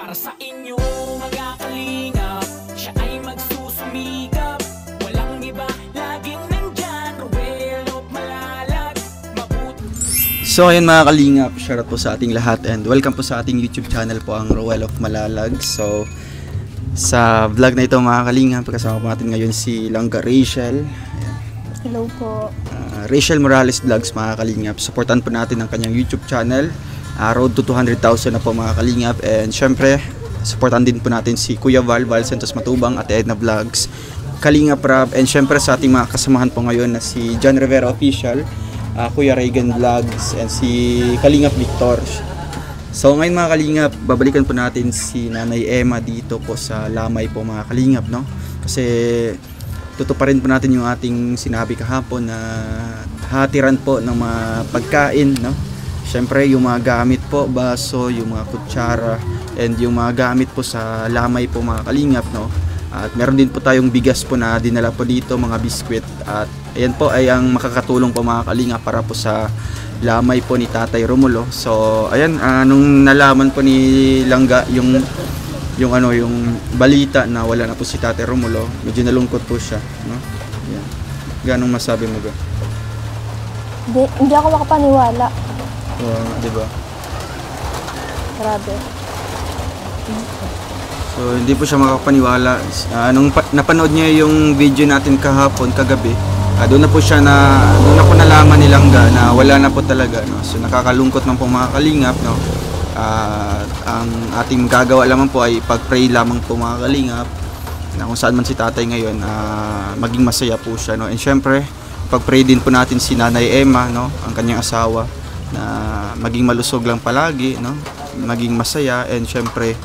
para sa inyo mga kalingap. Siya ay magsusumikap, walang iba, laging nandyan. Ruel of Malalag, mabuti. So ayun mga kalingap, shoutout po sa ating lahat and welcome po sa ating YouTube channel po, ang Ruel of Malalag. So sa vlog na ito mga kalingap, kasama po natin ngayon si Langga Rachel. Hello po. Rachel Morales Vlogs mga kalingap. Supportan po natin ang kanyang YouTube channel. Road to 200,000 na po mga kalingap. And syempre, supportan din po natin si Kuya Val Santos Matubang at Edna Vlogs, Kalingap Rab, and syempre sa ating mga kasamahan po ngayon na si John Rivera Official, Kuya Reagan Vlogs, and si Kalingap Victor. So ngayon mga kalingap, babalikan po natin si Nanay Emma dito po sa Lamay po mga kalingap, no? Kasi tutuparin po natin yung ating sinabi kahapon na hatiran po ng mga pagkain, no? Siyempre yung mga gamit po, baso, yung mga kutsara, and yung mga gamit po sa Lamay po mga kalingap, no? At meron din po tayong bigas po na dinala po dito, mga biskwit. At ayan po ay ang makakatulong po mga kalingap para po sa Lamay po ni Tatay Romulo. So ayan, nung nalaman po ni Langga yung balita na wala na po si Tatay Romulo, medyo nalungkot po siya, no? Yan. Ganong masabi mo ba? Hindi ako makapaniwala. Di ba? Grabe. So hindi po siya makapaniwala. Nung napanood niya yung video natin kahapon, kagabi, doon na po nalaman ni Langga na wala na po talaga, no? So nakakalungkot man po mga kalingap, no? Ang ating gagawa lamang po ay pag-pray lamang po mga kalingap na kung saan man si tatay ngayon, maging masaya po siya, no? And syempre pag-pray din po natin si Nanay Emma, no? Ang kanyang asawa, na maging malusog lang palagi, no? Maging masaya, and syempre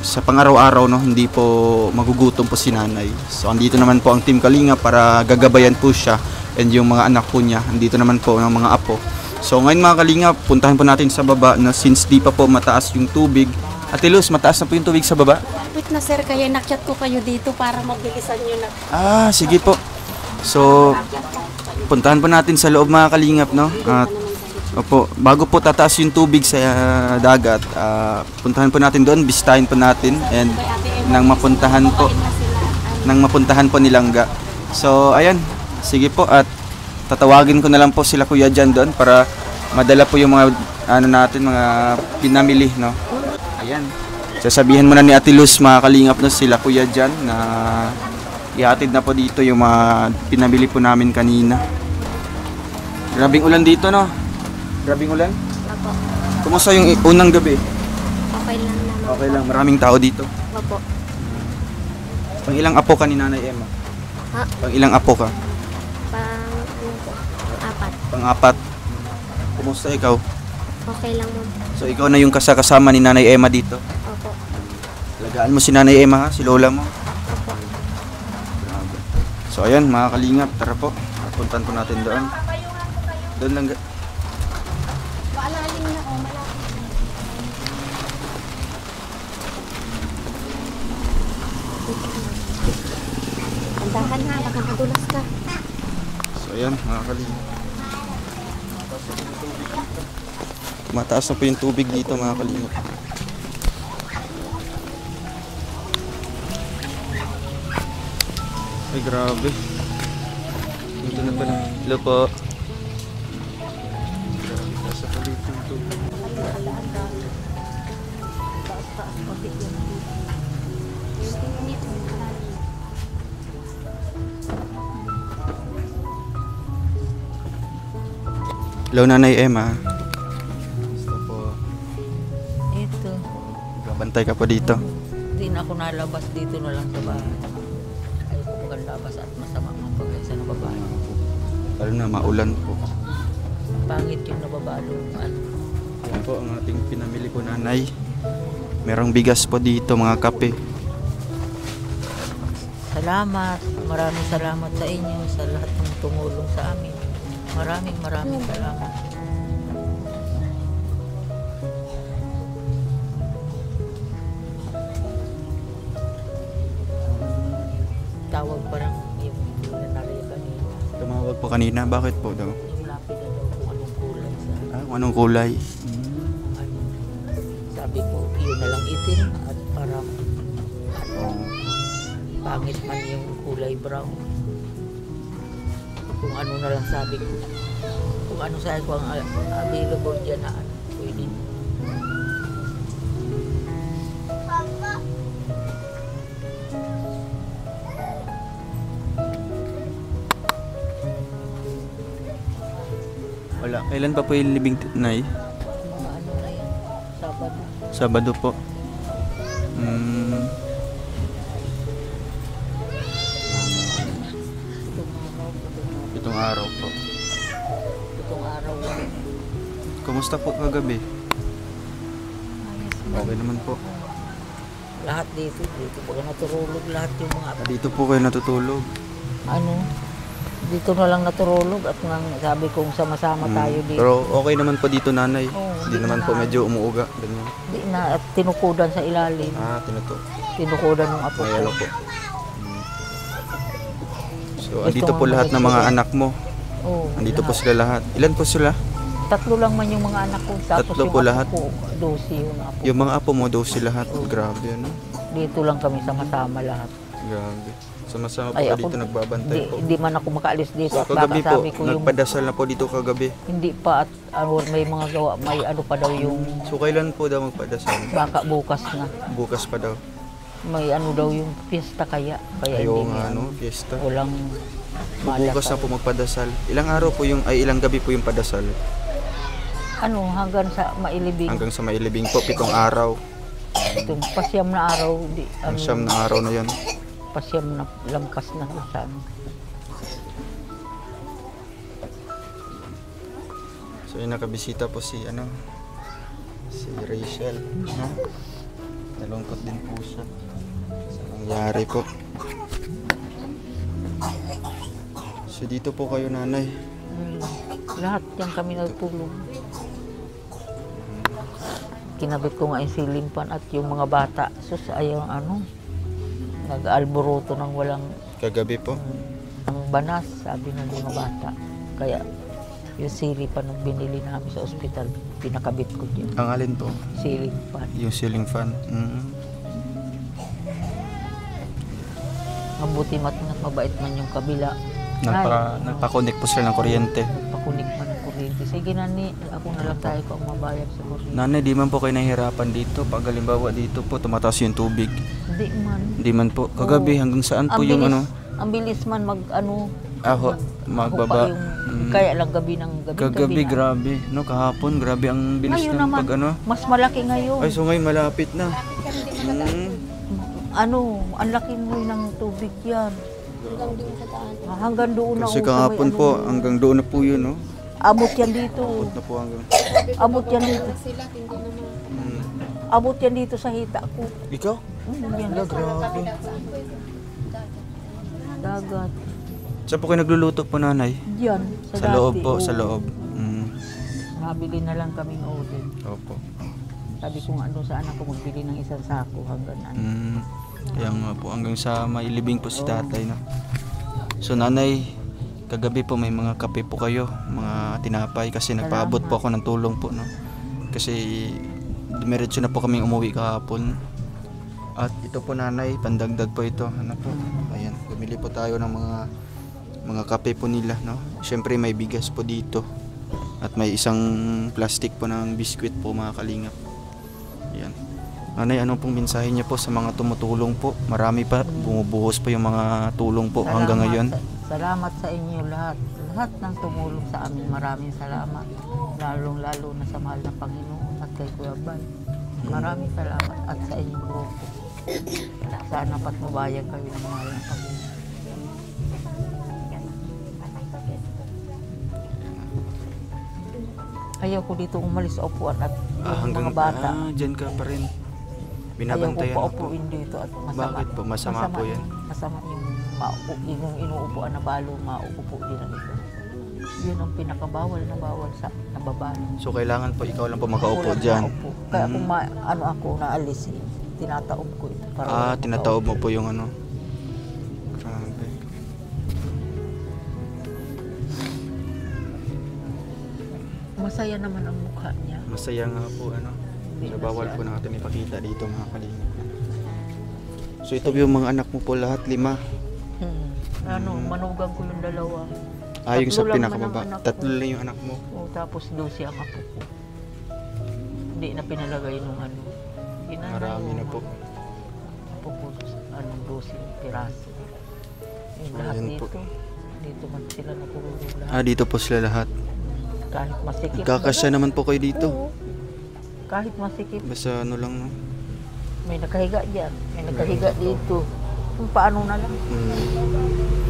sa pang-araw-araw, no, hindi po magugutom po si nanay. So andito naman po ang Team Kalingap para gagabayan po siya and yung mga anak po niya. Andito naman po ng mga apo. So ngayon mga kalingap, puntahan po natin sa baba na since di pa po mataas yung tubig. Ate Luz, mataas na po yung tubig sa baba? Wait na sir, kaya nakyat ko kayo dito para mabilisan nyo na. Sige po. So, puntahan po natin sa loob mga kalingap, no? At opo, bago po tataas yung tubig sa dagat, puntahan po natin doon, bisitahin po natin and nang mapuntahan po ni Langga. So ayan, sige po, at tatawagin ko na lang po sila Kuya Jan doon para madala po yung mga mga pinamili, no? Ayan. Sasabihin mo na ni Ate Luz mga kalingap, no, sila Kuya Jan na ihatid na po dito yung mga pinamili po namin kanina. Grabing ulan dito, no? Grabing ulan? Opo. Kumusta yung unang gabi? Okay lang naman. Okay lang, maraming tao dito. Opo. Pang ilang apo ka ni Nanay Emma? Ha? Pang ilang apo ka? Apat. Pang-apat. Kumusta ikaw? Okay lang mo. So ikaw na yung kasama ni Nanay Emma dito? Opo. Alagaan mo si Nanay Emma, ha? Si Lola mo? Opo. Grabe. So ayan mga kalingap, tara po. Puntan po natin doon. Doon lang. Paalalim na ako, malapit. Andahan ha, baka madulas ka. So ayan mga kalingap. Mataas na po yung tubig dito mga kalingap. Ay grabe. Dito na pala. Hello po. Grabe, taas na po dito yung tubig. Hello Nanay Emma. Gusto po. Ito, Bantay ka po dito. hindi na ako nalabas dito na lang sa bahay. Ayoko magalabas at masama ang pagkaisa ng babae. Lalo na maulan po. Pangit yung nababalungan. Yan po ang ating pinamili po nanay. Merong bigas po dito, mga kape. Salamat. Maraming salamat sa inyo sa lahat ng tumulong sa amin. Maraming salamat. Tawag parang yung nanay kanina. Tumawag po kanina, bakit po daw? Yung lapid na daw kung anong kulay sa Anong kulay? ano. Sabi ko, yun na lang itim at parang pangit man yung kulay brown. Kung ano na lang sabi ko. Kung ano sabi ko ang available dyan na ano, pwede. Wala. Kailan pa po yung libing Nay? Mga ano na yan, Sabado. Sabado po. Itong araw po. Itong araw lang. Kumusta po kagabi? Okay naman po. Lahat dito pag natulog lahat yung mga Dito po kayo natutulog. ano, dito na lang natulog at nang sabi kong sama-sama tayo dito. Pero okay naman po dito, Nanay. Oo, Hindi naman po medyo umuuga. Ganyan. Di na at tinukudan sa ilalim. Tinukudan ng apo May ko. ano po. So, andito po lahat ng mga anak mo. Oo, Andito po lahat. sila lahat. Ilan po sila? Tatlo lang man yung mga anak ko. Tapos Tatlo yung po apo lahat? ko, 12 yung apo. Yung mga apo mo daw sila lahat. Grabe, ano? Dito lang kami sama-sama lahat. Grabe. Sama-sama po Ay, kayo ako, dito nagbabantay po. Hindi man ako makaalis dito. So, At kagabi baka po, sabi ko yung nagpadasal na po dito kagabi. hindi pa at ano, may mga gawa, may ano pa daw yung So, kailan po daw magpadasal? baka bukas na. Bukas pa daw. May ano daw yung piyesta kaya. Kaya Ayaw hindi nga, may ano, fiesta. walang Bukas na po magpadasal. Ilang araw po yung, ay ilang gabi po yung padasal? Ano, hanggang sa mailibing. Hanggang sa mailibing po, 7 araw. Itong pasyam na araw. Di, Ang ano, siyam na araw na yun. pasyam na lampas na sa ano. So yung nakabisita po si Rachel, no? Nalungkot din po siya sa nangyari po. So dito po kayo, Nanay. Lahat yan kami natulog. Kinabit ko nga yung ceiling fan at yung mga bata. Sus, ayaw ano, nag-alboroto ng walang Kagabi po. ang banas, sabi ng mga bata. Kaya yung ceiling fan nung binili namin sa ospital, pinakabit ko dyan. Ang alin po? Ceiling fan. Yung ceiling fan. Mabuti at mabait man yung kabila. Ay, Nagpa-connect po sila ng kuryente. pakunik man ang kuryente. Sige na ni, ako na lang tayo kung mabayad sa kuryente. Nanay, di man po kayo nahihirapan dito. Pag halimbawa dito po, tumataas yung tubig. Hindi man. Di man po. Kagabi, hanggang saan po yung ano? Ang bilis man mag ano. Magbaba. Kaya lang gabi ng gabi. Kagabi, na. grabe. No, kahapon, grabe ang bilis Ngayon ng naman, pag ano. mas malaki ngayon. Ay, so ngayon malapit na. Ano, ang laki mo ng tubig yan. Hanggang doon na. Kasi oh, sa may kahapon ano, po, hanggang doon na po yun, no? Abot yan dito. Abot na po hanggang. Abot yan dito. Abot yan dito sa hita ko. Ikaw? Yan. Grabe. Dagat. Saan po kayo nagluluto po, Nanay? Yan. Sa loob dati, po, oo. sa loob. Nabili na lang kaming oden. Opo. Sabi ko nga ano sa anak ko magbili ng isang sako hanggang ano. Kaya nga po, hanggang sa mailibing po si tatay, no? So, Nanay, kagabi po may mga kape po kayo, mga tinapay, kasi nagpaabot po ako ng tulong po, no? Kasi dumiretso na po kaming umuwi kahapon. At ito po, Nanay, pandagdag po ito. Ano po? Ayan, bumili po tayo ng mga kape po nila, no? Siyempre may bigas po dito. At may isang plastic po ng biskwit po, mga kalingap. Ayan. Nanay, anong pong mensahe niya po sa mga tumutulong po? Marami pa, bumubuhos pa yung mga tulong po hanggang ngayon. Salamat sa inyo lahat. Lahat ng tumulong sa amin, maraming salamat. Lalong-lalo na sa mahal na Panginoon at kay Kuya Bal. Maraming salamat at sa inyong grupo. Sana patnubayan kayo ng mahal na Panginoon. Ayaw ko dito umalis sa upuan at yung mga bata. Dyan ka pa rin. Ayaw ko Binabantayan mo po. paupuin dito at masama. Bakit po? Masama po yan? Masama yung maupo, yung inuupuan na balo, mauupo din ang ito. Yun ang pinakabawal na bawal sa nababalo. So kailangan po ikaw lang po makaupo Ako lang dyan. makaupo. Kaya kung ano ako naalis, tinataob ko ito. Para walang Tinataob mo po yung ano. Grabe. Masaya naman ang mukha niya. Masaya nga po, ano. Hindi So bawal po natin ipakita dito mga kalingap. So ito yung mga anak mo po lahat, 5. Manugang ko yung 2. Yung sa Tatlo lang pinakababa. man ang anak 3 ko. lang yung anak mo. Tapos 12 ang apo ko. Hindi na pinalagay nung Marami na po. Apo ko, 12 piraso. Yung lahat Ayan dito. po. Dito man sila natulog lahat. Dito po sila lahat. Kahit masikip. Kakasya naman po kayo dito. Oo. Kahit masikip. Basta ano lang, no? May nakahiga dyan. May nakahiga dito. Kung paano na lang.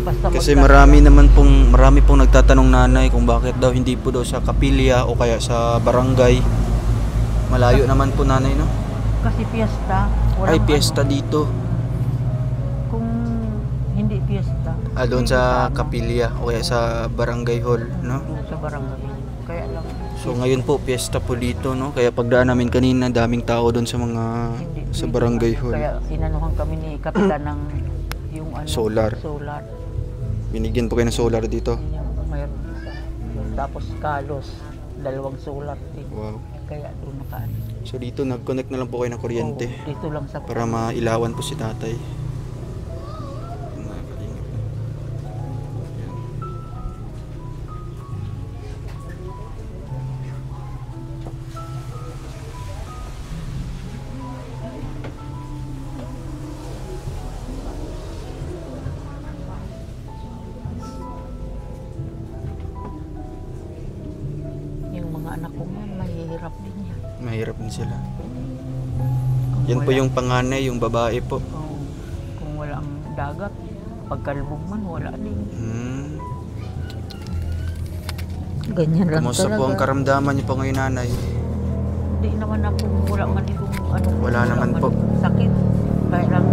Basta Kasi marami pong nagtatanong nanay kung bakit daw hindi po daw sa kapilya o kaya sa barangay. Malayo naman po nanay, no? Kasi piyesta. Piyesta dito. Kung hindi piyesta. Doon sa kapilya o kaya sa barangay hall, no? Doon sa barangay. Kaya lang. So ngayon po piyesta po dito, no? Kaya pagdaan namin kanina, daming tao doon sa mga sa barangay hall. Kaya inanuhan kami ni kapitan ng yung Solar. Binigyan po kayo ng solar dito. Mayroon isa. Tapos kalos, 2 solar din. Wow. Kaya doon nakaan. So dito nag-connect na lang po kayo ng kuryente Dito lang sa para mailawan po si tatay. Yung mga anak ko man, mahihirap din yan. Mahirap din sila. Yan po yung panganay, yung babae po. Kung walang dagat, pagkalbog man, wala din. Ganyan lang Kumusta po ang karamdaman niyo po ngayon, nanay? Hindi naman ako, wala man itong Wala naman po. Sakit. Kaya lang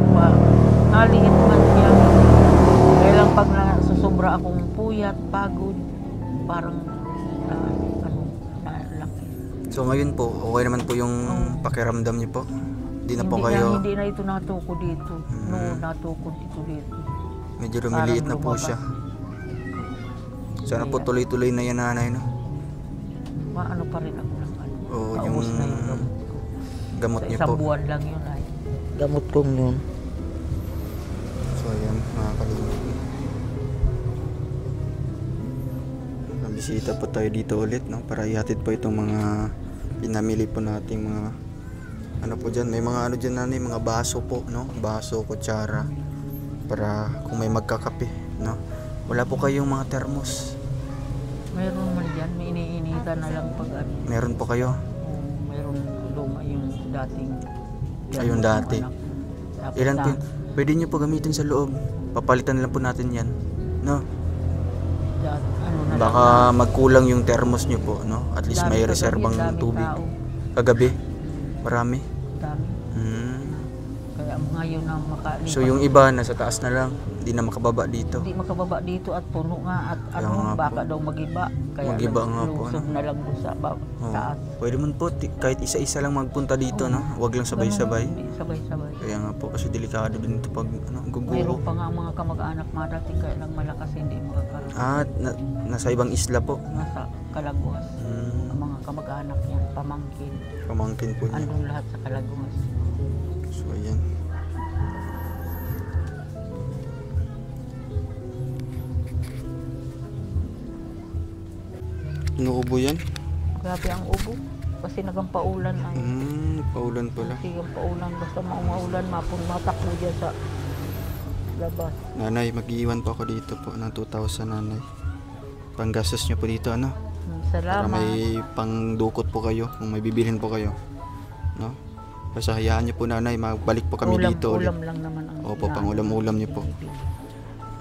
naliit man siya. Kaya lang pag nasusobra akong puyat, pagod, parang nalaki. So ngayon po, okay naman po yung pakiramdam niyo po? Hindi na po kayo... Hindi na ito natuko dito. No, natuko ito dito. Medyo lumiliit na po siya. Sana po tuloy-tuloy na yan, nanay, no? Maano pa rin ako ng Oo, paubos yung na yung gamot ko. gamot Sa niyo isang po. buwan lang yun ay. Gamot kong yun. So ayan, mga kalingap. Bisita po tayo dito ulit, no? Para ihatid po itong mga pinamili po nating mga ano po dyan. May mga ano dyan, nanay, mga baso po, no? Baso, kutsara. Para kung may magkakape, no? Wala po kayong mga termos. Mayroon man dyan, may iniinitan na lang pag ano. Meron po kayo? Mayroon luma yung dating. Ayun dati. Tapos Ilan po? Pwede nyo po gamitin sa loob. Papalitan lang po natin yan, no? Ano na Baka magkulang yung thermos nyo po, no? At least may reserbang tubig. Kagabi? Marami? Dami. Kaya ngayon na makalipas. So yung iba nasa taas na lang, hindi na makababa dito. Hindi makababa dito at puno nga at Kaya nga baka po. daw magiba. Kaya Magiba nga po, lusob ano? na lang doon sa Oo. taas. Pwede man po, kahit isa-isa lang magpunta dito, no? Huwag lang sabay-sabay. Ganun, hindi sabay-sabay. Kaya nga po, kasi delikado din ito pag guguro. Mayroon pa nga ang mga kamag-anak madating kaya lang malakas hindi makakarating. Nasa ibang isla po. Nasa Calaguas. Ang mga kamag-anak niya, pamangkin. Pamangkin po niya. Andun lahat sa Calaguas. So ayan. Inuubo yan? Grabe ang ubo. Kasi nagampaulan ay. Paulan pala. Kasi yung paulan, basta maulan, matakbo dyan sa labas. Nanay, mag-iwan po ako dito po ng 2,000, nanay. Panggastos nyo po dito, ano? Para Salamat. may pangdukot po kayo, kung may bibilhin po kayo. No? Basta hayaan nyo po, nanay, magbalik po kami dito ulit. Ulam lang naman ang Opo, pang ulam-ulam nyo po.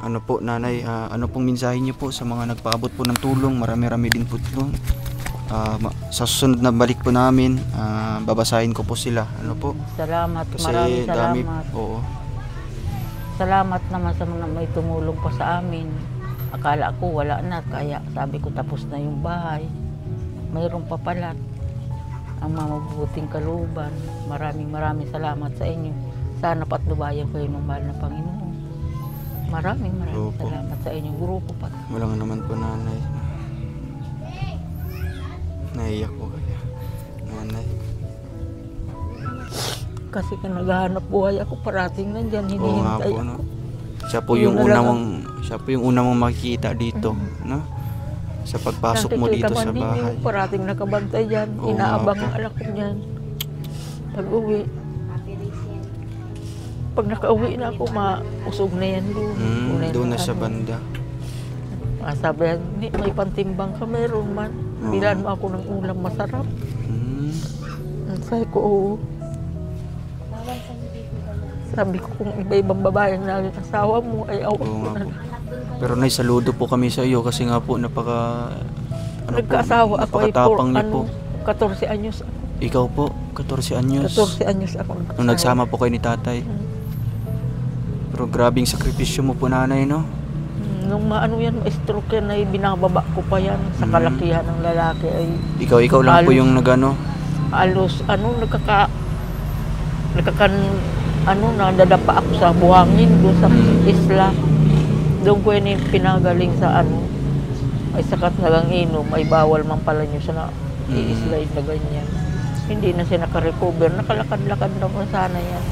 Ano po, nanay, ano pong mensahe nyo po sa mga nagpaabot po ng tulong? Marami-rami din po tulong. Sa susunod na balik po namin, babasahin ko po sila. Ano po? Salamat, Kasi maraming dami, salamat. oo. Salamat naman sa mga may tumulong pa sa amin. Akala ko wala na, kaya sabi ko tapos na yung bahay. Mayroon pa pala ang mabubuting kalooban. Maraming salamat sa inyo. Sana patnubayan kayo ng mahal na Panginoon. Maraming Opo. salamat sa inyong grupo pa. Wala nga naman po, nanay. Naiyak po kaya. Nanay. Kasi kung naghahanap buhay ako, parating nandyan, Oo nga hinihintay po, ako. no? Siya po yung una mong makikita dito, no? Sa pagpasok mo dito sa bahay. Yung parating nakabantay dyan, Oo inaabang nga ang anak ko dyan. Pag-uwi. Pag nakauwi na ako, mausog na yan doon. Doon na sa banda. Sabi yan, may pantimbang ka, meron man. Bilan mo ako ng ulam masarap. Sabi ko, oo. Sabi ko, kung iba-ibang babae na naging asawa mo, ay awa ko na. Pero nay, saludo po kami sa iyo kasi nga po Nagkaasawa ako ay napakatapang niyo po. 14 anyos ako. Ikaw po, 14 anyos. 14 anyos ako. Nung nagsama po kayo ni tatay. Pero grabing sakripisyo mo po, nanay, no? Nung yan, ma-stroke yan ay binababa ko pa yan sa kalakihan ng lalaki ay Ikaw lang po yung nagano. alos, nadadapa ako sa buhangin doon sa isla. Doon ko yun pinagaling sa ay sakat nagang inom, ay bawal man pala nyo siya na i-slide na ganyan. Hindi na siya nakarecover, nakalakad-lakad naman sana yan.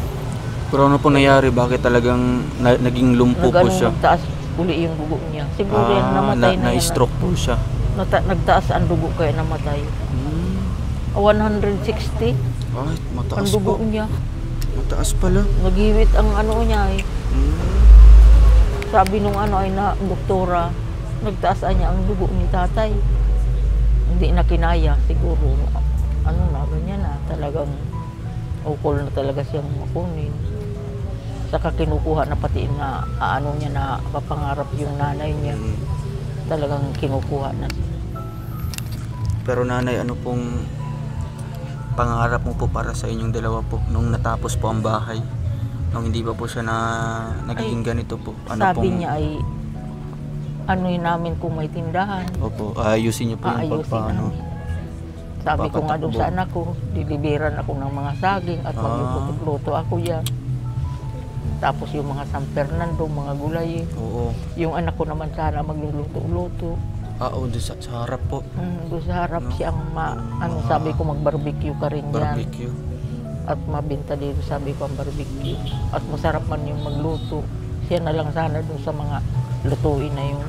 Pero ano po nangyari? Bakit talagang naging lumpo po siya? Nagtaas uli yung dugo niya. Siguro yan namatay na yan. Na-stroke po siya. Nagtaas ang dugo kaya namatay. 160 Ay, mataas ang dugo po. niya. Mataas pala. Nagiwit ang niya eh. Sabi nung ay na doktora, nagtaas niya ang dugo ni tatay. Hindi na kinaya siguro. Ganyan na. Talagang ukol na talaga siyang makunin. Saka kinukuha na pati na niya na papangarap yung nanay niya. Talagang kinukuha na siya. Pero nanay, ano pong pangarap mo po para sa inyong dalawa po nung natapos po ang bahay? Nung hindi ba po siya nagiging ganito po? Sabi niya ay namin kung may tindahan. Opo, ayusin niyo po yung pagpaano. Sabi ko nga doon sa anak ko, diliberan ako ng mga saging at magluto ako yan. Tapos yung mga San Fernando, mga gulay. Oo. Yung anak ko naman sana magluluto-luto. Oo, doon sa harap po. Doon sa harap siyang sabi ko mag-barbecue ka rin yan. Barbecue. At mabinta dito, sabi ko ang barbecue. At masarap man yung magluto. Siya na lang sana doon sa mga lutuin na yun.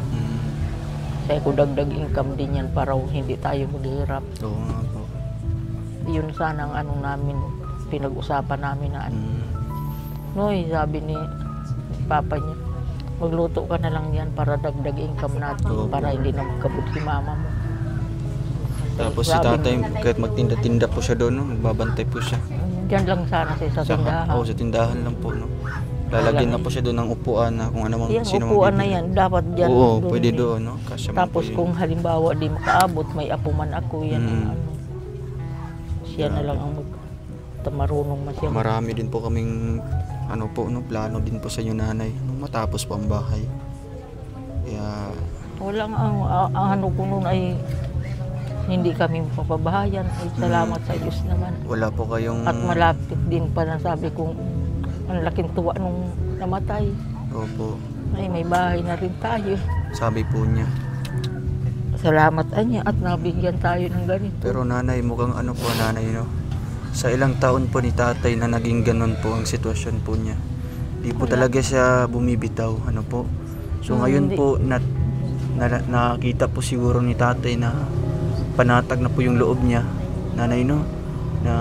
Kaya ko dagdag income din yan para hindi tayo maghihirap. Oo nga po. Yun sana ang namin, pinag-usapan namin na Noy, sabi ni papa niya, magluto ka na lang yan para dagdag income natin, para hindi na magkabot si mama mo. Tapos si tatay, kahit magtinda-tinda po siya doon, no? Magbabantay po siya. Diyan lang sana siya sa tindahan. Oo, sa tindahan lang po, no? Lalagyan na po siya doon ng upuan na kung ano mang sino upuan na yan, dapat dyan. Oo, pwede doon, no? Tapos kung halimbawa di makaabot, may apo man ako, yan siya na lang ang marunong masya. Marami din po kaming plano din po sa inyo, nanay, nung matapos po ang bahay. Kaya walang ang ko noon ay hindi kami mapapabahayan. Ay salamat sa Diyos naman. Wala po kayong... At malapit din pa na sabi kong ang laking tuwa nung namatay. Opo. Ay may bahay na rin tayo. Sabi po niya. Salamat niya at nabigyan tayo ng ganito. Pero nanay, mukhang nanay, no? Sa ilang taon po ni tatay na naging ganun po ang sitwasyon po niya. Di po talaga siya bumibitaw, po. So ngayon po, nakita po siguro ni tatay na panatag na po yung loob niya, nanay, no? Na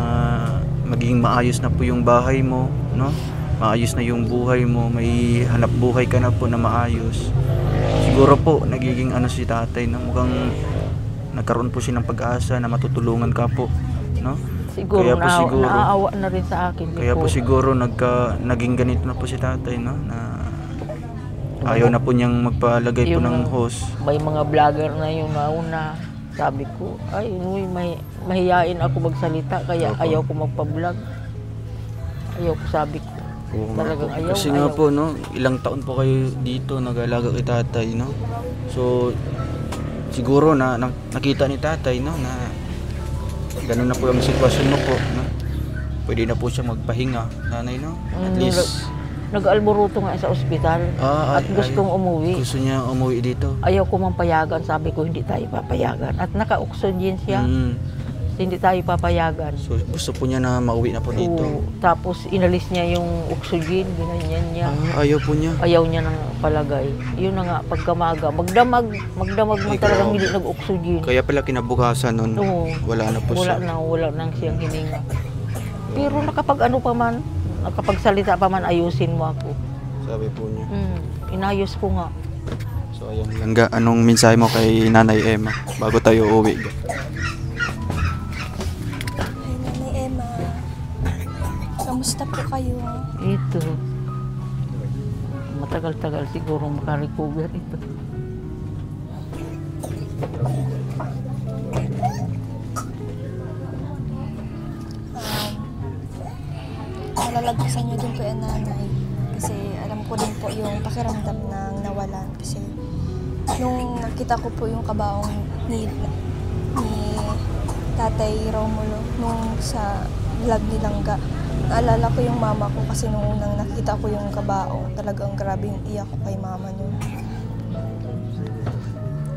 magiging maayos na po yung bahay mo, no? Maayos na yung buhay mo, may hanap buhay ka na po na maayos. Siguro po, nagiging si tatay, na mukhang nagkaroon po siya ng pag-asa na matutulungan ka po, no? Siguro naaawa na rin sa akin. Kaya po siguro naging ganito na po si tatay, no? Na ayaw na po niyang magpalagay po ng hose. May mga vlogger na yung nauna. Sabi ko, mahihain ako magsalita, kaya ayaw ko magpa-vlog. Ayaw ko, sabi ko. Talagang ayaw. Kasi nga po, no? Ilang taon po kayo dito nag-alaga kay tatay, no? So, siguro nakita ni tatay, no? Na ganun na po yung sitwasyon mo po, no? Pwede na po siya magpahinga, nanay, no? At least nag-alboruto nga sa ospital at gustong umuwi. Gusto niya umuwi dito. Ayaw ko mang payagan, sabi ko hindi tayo papayagan. At naka-oxygen siya. hindi tayo papayagan. So, gusto po niya na mauwi na po dito. Oo. Tapos inalis niya yung oxygen, ginanyan niya. Ayaw po niya. Ayaw niya ng palagay. Yun na nga, pagkamaga, magdamag man talagang hindi nag-oxygen. Kaya pala kinabukasan nun, Oo. wala na po siya. Wala nang siyang hininga. Pero nakapagsalita pa man, ayusin mo ako. Sabi po niya. Inayos ko nga. So ayun lang. Anong mensahe mo kay Nanay Emma bago tayo uuwi? Hi, Nanay Emma. Kamusta po kayo? Ito. Matagal-tagal siguro makarecover ito. Malalagpasan niyo din po yan, Nanay. Kasi alam ko din po yung pakiramdam ng nawalan. Kasi nung nakita ko po yung kabaong ni Tatay Romulo nung sa vlog ni Langga, naalala ko yung mama ko kasi nung unang nakita ko yung kabaong, talagang grabe yung iyak ko kay mama nun.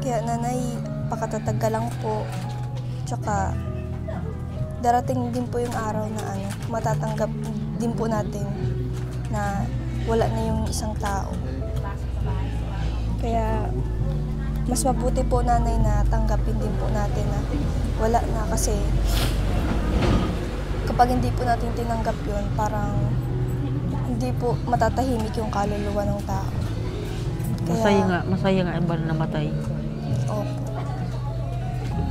Kaya Nanay, pakatatag ka lang po. Tsaka darating din po yung araw na matatanggap din po natin na wala na yung isang tao. Kaya mas mabuti po, Nanay, na tanggapin din po natin na wala na, kasi kapag hindi po natin tinanggap yun, parang hindi po matatahimik yung kaluluwa ng tao. Masaya nga yung ba namatay. Opo.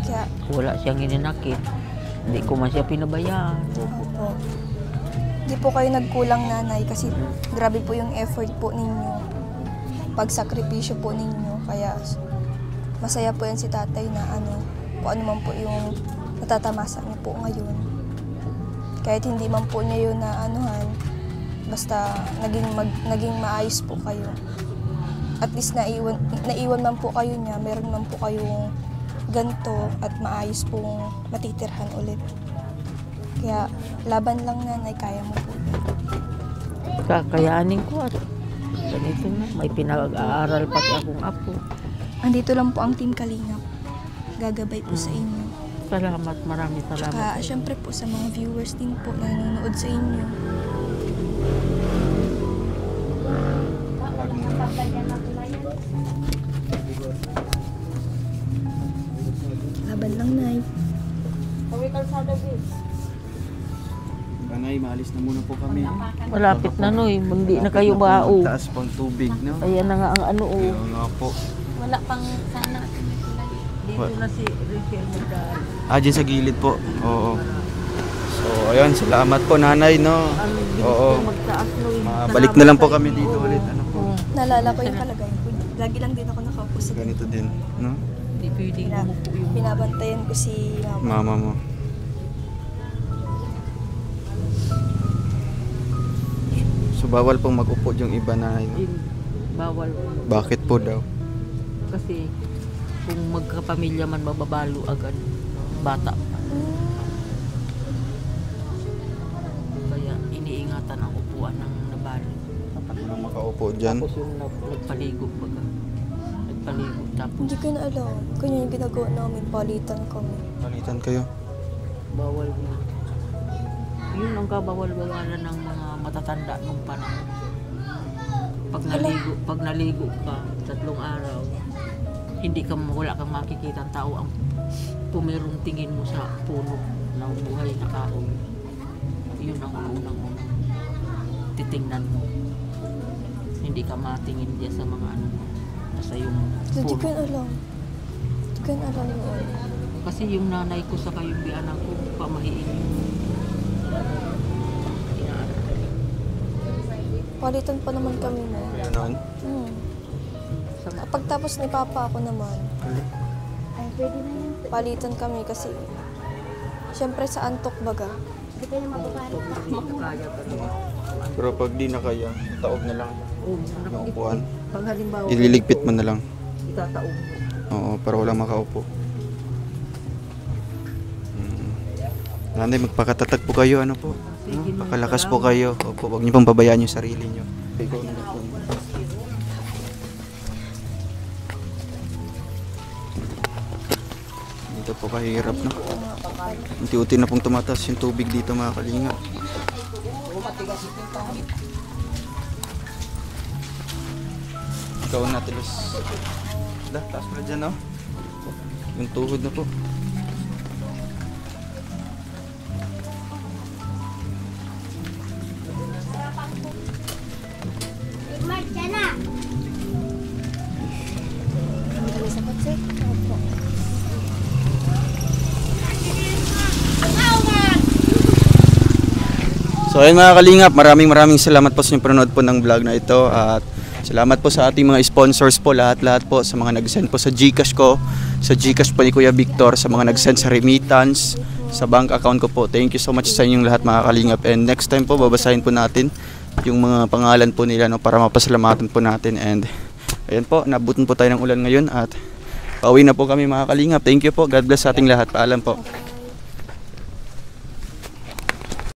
Kaya, Wala siyang ininakit. Hindi ko man siya pinabayaan. opo. Hindi po kayo nagkulang, Nanay, kasi grabe po yung effort po ninyo. Pagsakripisyo po ninyo. Kaya masaya po yan si Tatay na kung ano man po yung natatamasa niya po ngayon. Kahit hindi man po niya yun na basta naging maayos po kayo. At least naiwan man po kayo niya, meron man po kayong ganito at maayos pong matitirhan ulit. Kaya laban lang, Nanay, kaya mo po. Kakayanin ko at ganito na. May pinag-aaral pati akong apo. Andito lang po ang Team Kalingap. Gagabay po sa inyo. Salamat, maraming salamat. Tsaka syempre po sa mga viewers din po na nanonood sa inyo. Laban lang, Nay. Nanay, maalis na muna po kami. Malapit na, Noy. Hindi na kayo bao. Taas pang tubig, no? Ayan na nga ang Kaya nga po. Wala pang sana. Dito na si Rachel Magdal. Dyan sa gilid po. Oo. So, ayun, salamat po, Nanay, no? Ang bilis Oo. na magtaas, Noy. Balik na lang po kami dito ulit. Ano po? Naalala ko yung kalagayan ko. Lagi lang din ako nakaupo sa Ganito din, no? Hindi pwedeng bumuko yung Binabantayan ko si Mama. Mama mo. So, bawal pong mag-upo yung iba, Nanay, no? bawal. Bakit po daw? Kasi kung magkapamilya man, mababalo agad. Bata pa. Kaya iniingatan ang upuan ng nabalo. Walang makaupo dyan. Tapos yung nagpaligo baga. Nagpaligo. Tapos Hindi ko na alam. Kanya yung ginagawa namin, palitan kami. Palitan kayo. bawal yun. Yun ang kabawal-bawalan ng mga matatanda nung panahon. Pag naligo ka, 3 araw, hindi ka wala kang makikita ang tao ang pumirong tingin mo sa puno ng buhay na kahoy. Yun ang unang titingnan mo. Hindi ka matingin diyan sa mga sa yung Hindi ko puno. yun alam. Hindi ko yun alam yun. Kasi yung nanay ko sa kayong bianan ko, pamahiin yun. Palitan pa naman kami mo. Ganon. Kapag tapos ni Papa ako naman, palitan kami kasi syempre sa antok baga. Pero pag di na kaya, taob na lang. Yung upuan. Pag halimbawa, Ililigpit mo na lang. itataob mo. Oo, para walang makaupo. Nanay, magpakatatag po kayo, ano po? Sige, Ma'am. Pakalakas po kayo. Opo, huwag niyo pang pabayaan yung sarili niyo. Ikaw na po. Dito po kahirap, no? Unti-unti na pong tumataas yung tubig dito mga kalingap. Ikaw na tilos. Taas pala dyan, no? Yung tuhod na po. So ayun mga kalingap, maraming salamat po sa inyong panonood po ng vlog na ito at salamat po sa ating mga sponsors po, lahat po sa mga nag-send po sa GCash ko, sa GCash po ni Kuya Victor, sa mga nag-send sa remittance, sa bank account ko po. Thank you so much sa inyong lahat mga kalingap, and next time po babasahin po natin yung mga pangalan po nila, no, para mapasalamatan po natin. And ayan po, nabutan po tayo ng ulan ngayon at pauwi na po kami mga kalingap. Thank you po, God bless sa ating lahat, paalam po.